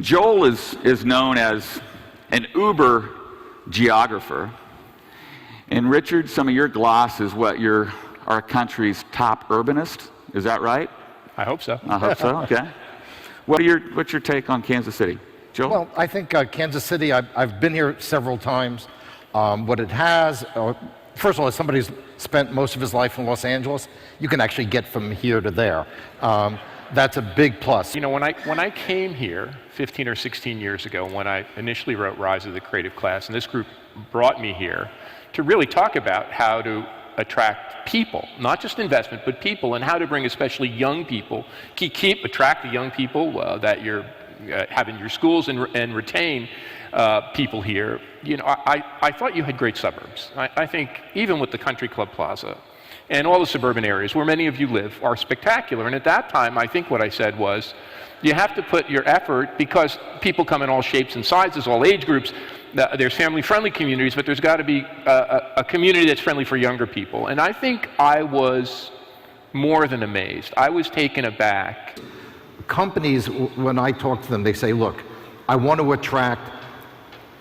Joel is known as an uber geographer. And Richard, some of your gloss is what our country's top urbanist. Is that right? I hope so. I hope so, okay. What's your take on Kansas City? Joel? Well, I think Kansas City, I've been here several times. What it has, first of all, as somebody who's spent most of his life in Los Angeles, you can actually get from here to there. That's a big plus. You know, when I came here 15 or 16 years ago, when I initially wrote Rise of the Creative Class, and this group brought me here to really talk about how to attract people, not just investment, but people, and how to bring especially young people, attract the young people that you're have in your schools and retain people here. You know, I thought you had great suburbs. I think even with the Country Club Plaza and all the suburban areas where many of you live are spectacular. And at that time, I think what I said was, you have to put your effort, because people come in all shapes and sizes, all age groups. There's family-friendly communities, but there's got to be a community that's friendly for younger people. And I think I was more than amazed. I was taken aback. Companies, when I talk to them, they say, look, I want to attract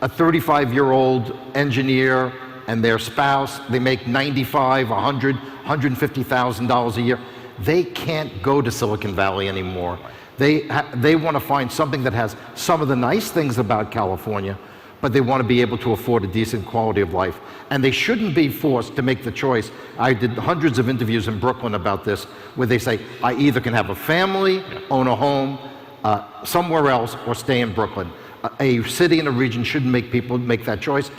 a 35-year-old engineer and their spouse. They make $95,000, $100,000, $150,000 a year. They can't go to Silicon Valley anymore. They want to find something that has some of the nice things about California, but they want to be able to afford a decent quality of life. And they shouldn't be forced to make the choice. I did hundreds of interviews in Brooklyn about this, where they say, I either can have a family, own a home somewhere else, or stay in Brooklyn. A city and a region shouldn't make people make that choice.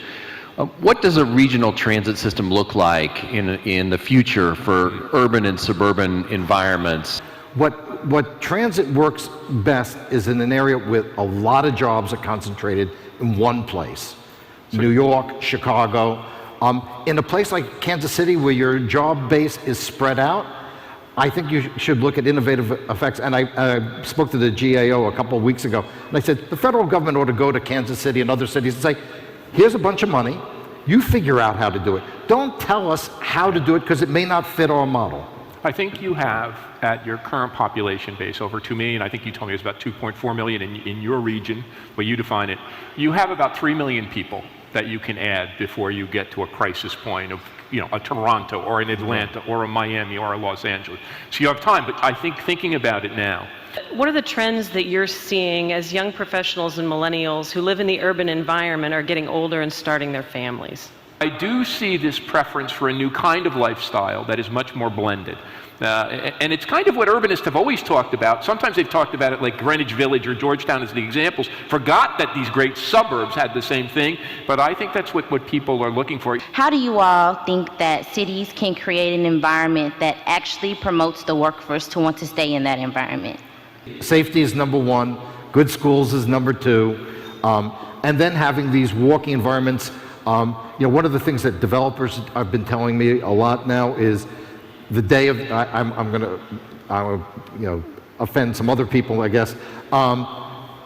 What does a regional transit system look like in the future for urban and suburban environments? What transit works best is in an area with a lot of jobs are concentrated in one place. New York, Chicago. In a place like Kansas City, where your job base is spread out, I think you should look at innovative effects. And I spoke to the GAO a couple of weeks ago, and I said, the federal government ought to go to Kansas City and other cities and say, here's a bunch of money, you figure out how to do it. Don't tell us how to do it, because it may not fit our model. I think you have, at your current population base, over 2 million. I think you told me it was about 2.4 million in your region, where you define it. You have about 3 million people that you can add before you get to a crisis point of, you know, a Toronto or an Atlanta or a Miami or a Los Angeles. So you have time, but I think thinking about it now. What are the trends that you're seeing as young professionals and millennials who live in the urban environment are getting older and starting their families? I do see this preference for a new kind of lifestyle that is much more blended. And it's kind of what urbanists have always talked about. Sometimes they've talked about it like Greenwich Village or Georgetown as the examples, forgot that these great suburbs had the same thing, but I think that's what people are looking for. How do you all think that cities can create an environment that actually promotes the workforce to want to stay in that environment? Safety is number one, good schools is number two, and then having these walking environments. You know, one of the things that developers have been telling me a lot now is the day of, I'm going to offend some other people, I guess.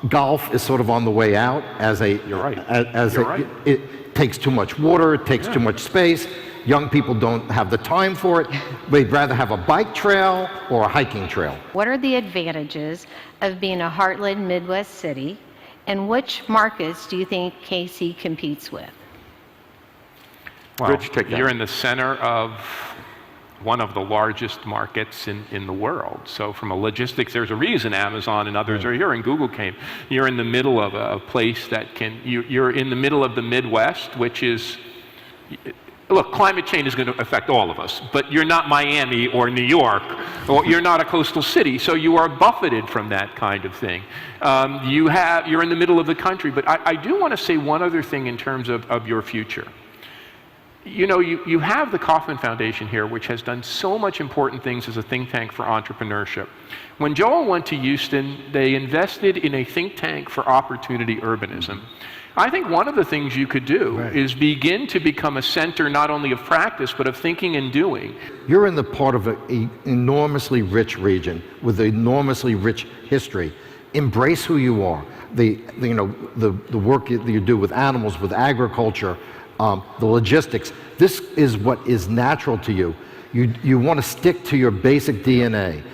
Golf is sort of on the way out as a. You're right. It takes too much water, it takes too much space. Young people don't have the time for it. They'd rather have a bike trail or a hiking trail. What are the advantages of being a heartland Midwest city, and which markets do you think KC competes with? Well, Rich, take that. You're in the center of one of the largest markets in the world. So from a logistics, there's a reason Amazon and others are here, and Google came. You're in the middle of a place that you're in the middle of the Midwest, which is, look, climate change is going to affect all of us, but you're not Miami or New York, or you're not a coastal city, so you are buffeted from that kind of thing. You're in the middle of the country, but I do want to say one other thing in terms of your future. You know, you have the Kauffman Foundation here, which has done so much important things as a think tank for entrepreneurship. When Joel went to Houston, they invested in a think tank for opportunity urbanism. I think one of the things you could do is begin to become a center not only of practice, but of thinking and doing. You're in the part of an enormously rich region with enormously rich history. Embrace who you are. The work that you do with animals, with agriculture, the logistics. This is what is natural to you. You want to stick to your basic DNA.